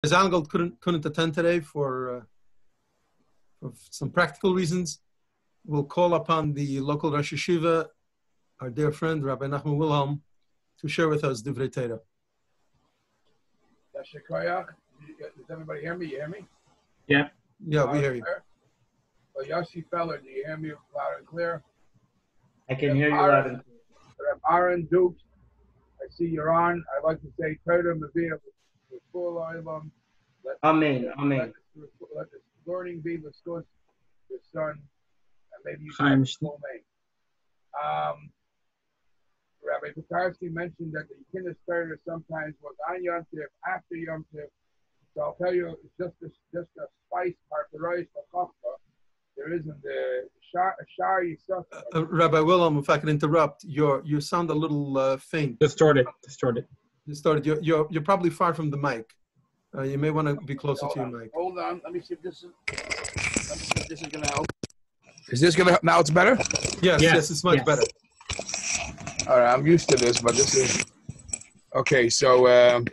Zangold couldn't attend today for some practical reasons. We'll call upon the local Rosh Yeshiva, our dear friend Rabbi Nachman Wilhelm, to share with us Divrei Torah. Does everybody hear me? You hear me? Yeah. Yeah, we hear you. Well, Yossi Feller, do you hear me loud and clear? I can hear you loud and clear. Aaron Dukes, I see you're on. I'd like to say Torah Mavia with full Olam. Amen. Let this learning be the source of your son, and maybe you Chaim can have a full name. Rabbi Pekarsky mentioned that the kinus Torah sometimes was on Yom Tov, after Yom Tov. So I'll tell you, it's just a spice, parterois, chachma. There isn't the shar yisach. Rabbi Wilhelm, if I can interrupt, you sound a little faint. Distorted. You're probably far from the mic. You may want to be closer to your mic. Hold on. Let me see if this is going to help. Is this going to help? Now it's better? Yes, it's much better. All right, I'm used to this, but this is... Okay, so... in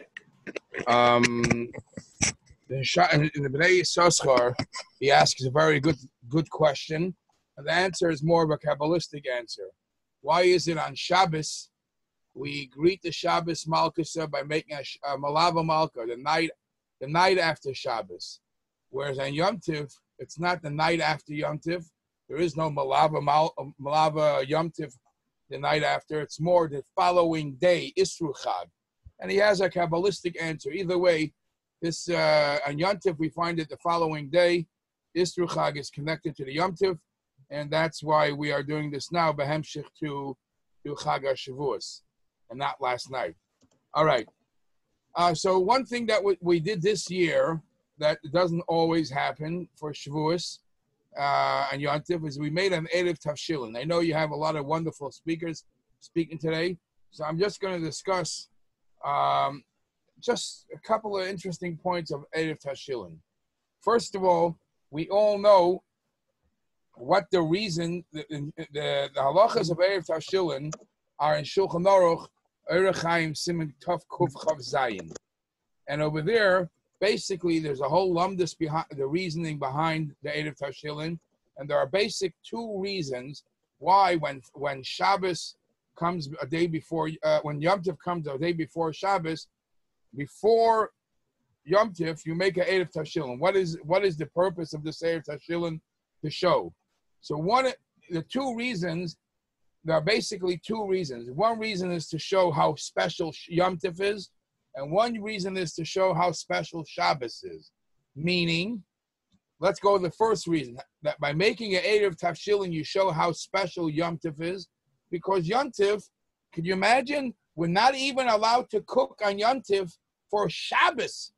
the Bnei Yissaschar, he asks a very good question, and the answer is more of a Kabbalistic answer. Why is it on Shabbos we greet the Shabbos Malkusa by making a Malava Malka, the night after Shabbos, whereas on Yom Tiv, it's not the night after Yom Tiv. There is no Malava Yom Tiv the night after. It's more the following day, Isru Chag. And he has a Kabbalistic answer. Either way, this on Yom Tiv, we find it the following day. Isru Chag is connected to the Yom Tiv, and that's why we are doing this now, Behemshich to Chag HaShavuos, and not last night. All right. So one thing that we did this year that doesn't always happen for Shavuos and Yom Tov is we made an eruv tavshilin. I know you have a lot of wonderful speakers speaking today, so I'm just going to discuss just a couple of interesting points of eruv tavshilin. First of all, we all know what the reason, the halachas of eruv tavshilin are in Shulchan Aruch, Orach Chaim Siman Tov Kuf Chav Zayin. And over there, basically, there's a whole lumdus behind the reasoning behind the eruv tavshilin, and there are basic two reasons why when Shabbos comes a day before, when Yom Tov comes a day before Shabbos, before Yom Tov, you make an eruv tavshilin. What is the purpose of this eruv tavshilin to show? So the two reasons. There are basically two reasons. One reason is to show how special Yom Tov is, and one reason is to show how special Shabbos is. Meaning, let's go with the first reason, that by making an eruv tavshilin, you show how special Yom Tov is, because Yom Tov, could you imagine, we're not even allowed to cook on Yom Tov for Shabbos.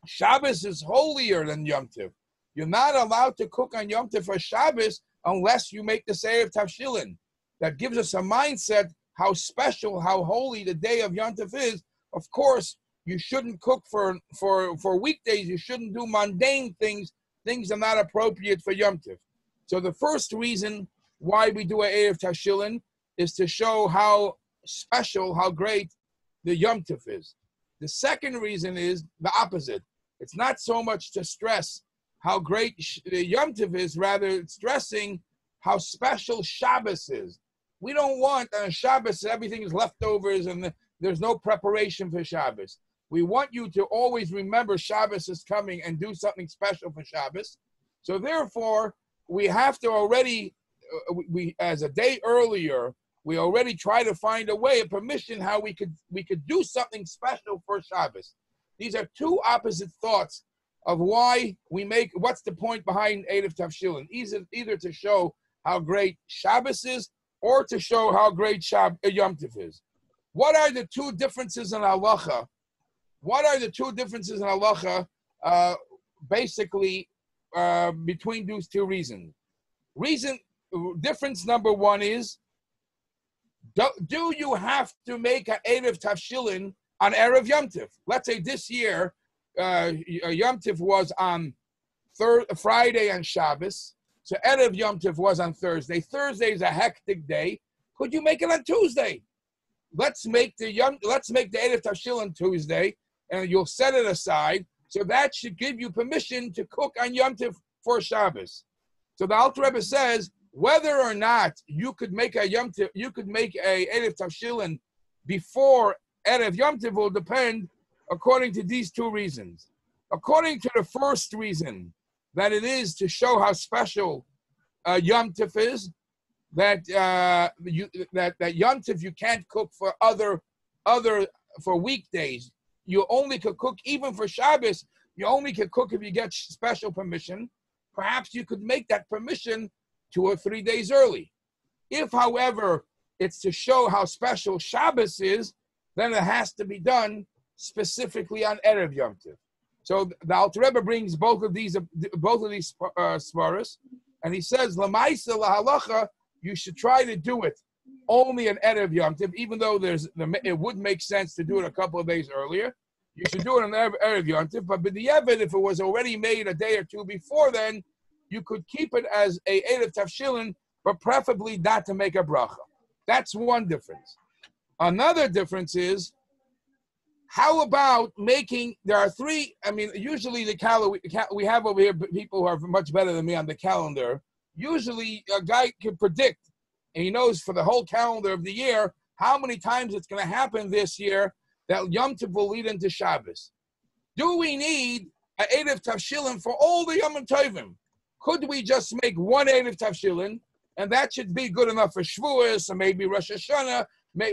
Shabbos is holier than Yom Tov. You're not allowed to cook on Yom Tov for Shabbos unless you make the eruv tavshilin. That gives us a mindset how special, how holy the day of Yom Tov is. Of course, you shouldn't cook for weekdays. You shouldn't do mundane things. Things are not appropriate for Yom Tov. So the first reason why we do an eruv tavshilin is to show how special, how great the Yom Tov is. The second reason is the opposite. It's not so much to stress how great the Yom Tov is, rather it's stressing how special Shabbos is. We don't want on Shabbos everything is leftovers and there's no preparation for Shabbos. We want you to always remember Shabbos is coming and do something special for Shabbos. So therefore, we have to already, as a day earlier, we already try to find a way, a permission, how we could do something special for Shabbos. These are two opposite thoughts of why we make, what's the point behind eruv tavshilin? Either to show how great Shabbos is or to show how great Yom Tov is. What are the two differences in halacha? Basically, between those two reasons? Difference number one is, do you have to make an eruv tavshilin on erev Yom Tov? Let's say this year, Yom Tov was on Friday and Shabbos, so erev Yom Tov was on Thursday. Thursday is a hectic day. Could you make it on Tuesday? Let's make the erev tavshilin Tuesday, and you'll set it aside. So that should give you permission to cook on Yom Tov for Shabbos. So the Alter Rebbe says whether or not you could make a Yom Tov, you could make a eruv tavshilin before erev Yom Tov will depend according to these two reasons. According to the first reason, that it is to show how special Yom Tov is, that that Yom Tov you can't cook for other for weekdays. You only could cook even for Shabbos. You only can cook if you get special permission. Perhaps you could make that permission 2 or 3 days early. If, however, it's to show how special Shabbos is, then it has to be done specifically on erev Yom Tov. So the Alter Rebbe brings both of these svaras, and he says, "L'maisa lahalacha," you should try to do it only an erev Yom Tov, even though it would make sense to do it a couple of days earlier. You should do it on erev Yom Tov, but b'diavad, if it was already made a day or two before then, you could keep it as a erev tavshilin, but preferably not to make a bracha. That's one difference. Another difference is, how about making, there are three, I mean, usually the calendar, we have over here people who are much better than me on the calendar. Usually a guy can predict, and he knows for the whole calendar of the year, how many times it's going to happen this year that Yom Tov will lead into Shabbos. Do we need an eruv tavshilin for all the Yom Tovim? Could we just make one eruv tavshilin, and that should be good enough for Shavuos, or maybe Rosh Hashanah,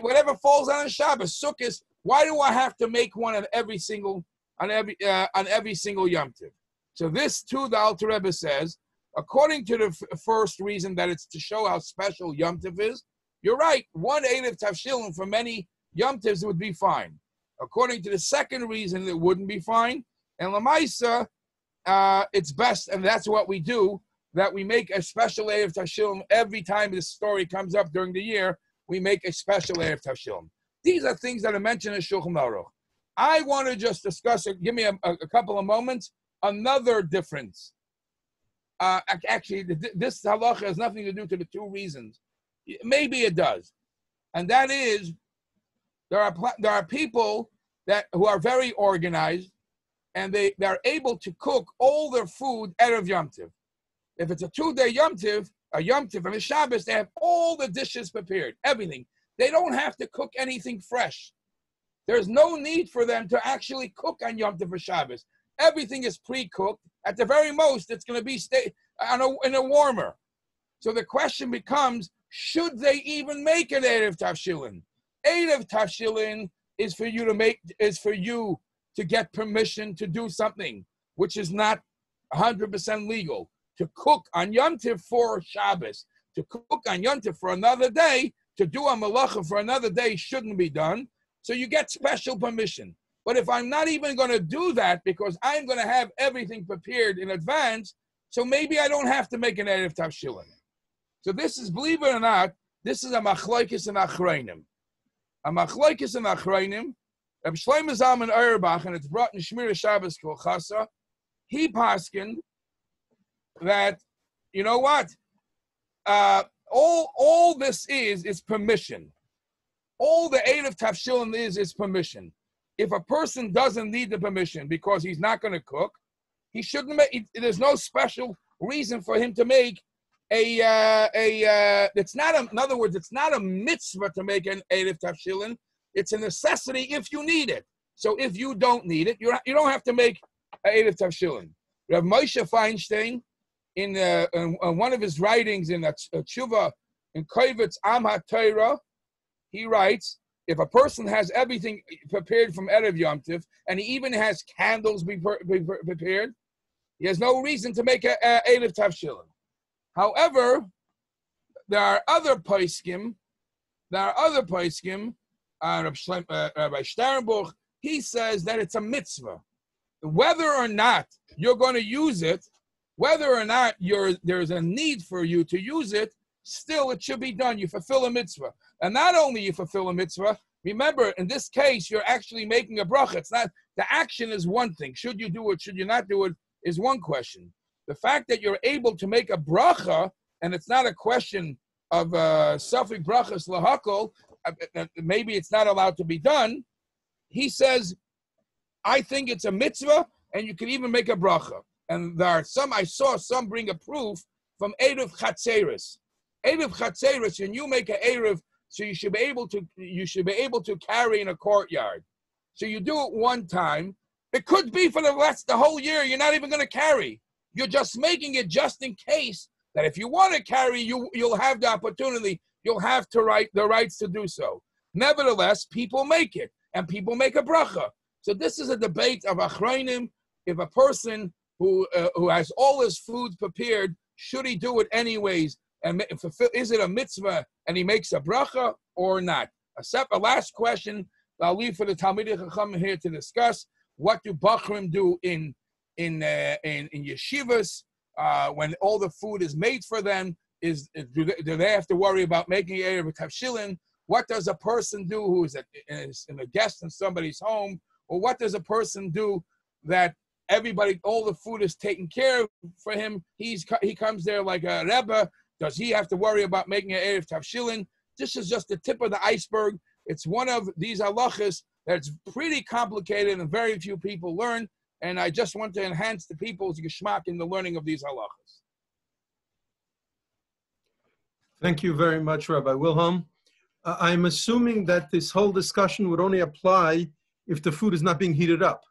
whatever falls on Shabbos, Sukkot? Why do I have to make one on every single Yom Tov? So this too, the Alter Rebbe says, according to the first reason that it's to show how special Yom Tov is, you're right. One eruv tavshilin for many Yom Tovs would be fine. According to the second reason, it wouldn't be fine. And Lamaisa, it's best, and that's what we do, that we make a special eruv tavshilin every time this story comes up during the year. We make a special eruv tavshilin. These are things that are mentioned in Shulchan Aruch. I want to just discuss it. Give me a couple of moments. Another difference. Actually, this halacha has nothing to do to the two reasons. Maybe it does, and that is there are people who are very organized, and they're able to cook all their food erev Yom Tov. If it's a 2-day Yom Tov, a Yom Tov and a Shabbos, they have all the dishes prepared, everything. They don't have to cook anything fresh. There's no need for them to actually cook on Yom Tov or Shabbos. Everything is pre-cooked. At the very most, it's going to be in a warmer. So the question becomes, should they even make an eruv tavshilin? Eruv tavshilin is for you to get permission to do something which is not 100% legal. To cook on Yom Tov for Shabbos, to cook on Yom Tov for another day, to do a malacha for another day shouldn't be done. So you get special permission. But if I'm not even going to do that because I'm going to have everything prepared in advance, so maybe I don't have to make an eruv tavshilin. So this is, believe it or not, this is a machlokes and achreinim. A machlokes and achreinim. Rabbi Shlomo Zalman Auerbach, and it's brought in Shmira Shabbos Kol Chasa, he paskined that, you know what? All this is permission. All the eruv tavshilin is permission. If a person doesn't need the permission because he's not going to cook, he shouldn't make. There's no special reason for him to make it's not in other words, it's not a mitzvah to make an eruv tavshilin. It's a necessity if you need it. So if you don't need it, you don't have to make an eruv tavshilin. Rav Moshe Feinstein, in one of his writings in a tshuva in Kovetz Am HaTorah, he writes, if a person has everything prepared from erev Yom Tov, and he even has candles prepared, he has no reason to make a eruv tavshilin. However, there are other poskim. Rabbi Sternbuch, he says that it's a mitzvah. Whether or not you're going to use it, whether or not there's a need for you to use it, still it should be done. You fulfill a mitzvah. And not only you fulfill a mitzvah, remember, in this case, you're actually making a bracha. It's not, the action is one thing. Should you do it, should you not do it, is one question. The fact that you're able to make a bracha, and it's not a question of safek brachas lahakol, maybe it's not allowed to be done. He says I think it's a mitzvah, and you can even make a bracha. And there are some, I saw some bring a proof from eruv chatzeris. Eruv chatzeris, when you make an eruv, so you should be able to carry in a courtyard. So you do it one time. It could be for the whole year. You're not even going to carry. You're just making it just in case that if you want to carry, you'll have the opportunity. You'll have the rights to do so. Nevertheless, people make it, and people make a bracha. So this is a debate of achronim. If a person who has all his food prepared, should he do it anyways? And is it a mitzvah and he makes a bracha or not? A last question I'll leave for the Talmidei Chacham here to discuss. What do Bachrim do in yeshivas when all the food is made for them? Do they have to worry about making eruv tavshilin? What does a person do who is a guest in somebody's home? Or what does a person do that all the food is taken care of for him? He comes there like a Rebbe. Does he have to worry about making an eruv tavshilin? This is just the tip of the iceberg. It's one of these halachas that's pretty complicated and very few people learn. And I just want to enhance the people's geschmack in the learning of these halachas. Thank you very much, Rabbi Wilhelm. I'm assuming that this whole discussion would only apply if the food is not being heated up.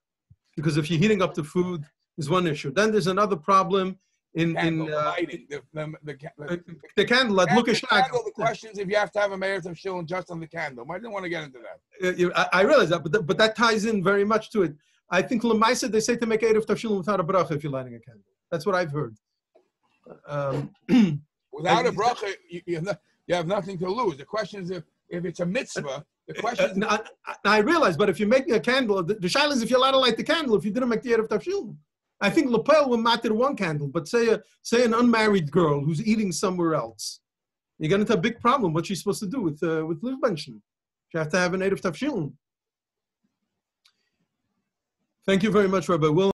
Because if you're heating up the food, is one issue. Then there's another problem in lighting. The candle. The question is if you have to have a eruv tavshilin just on the candle. I didn't want to get into that. I realize that, but that ties in very much to it. I think Lamaisa, they say to make eruv tavshilin without a bracha if you're lighting a candle. That's what I've heard. Without a bracha, you have nothing to lose. The question is if it's a mitzvah. The question is, I realize, but if you're making a candle, the shaila is if you're allowed to light the candle if you didn't make the eruv tavshilin. I think lapel will matter one candle, but say an unmarried girl who's eating somewhere else, you're going to have a big problem. What's she supposed to do with livbenchen? You have to have an eruv tavshilin. Thank you very much, Rabbi Wilhelm.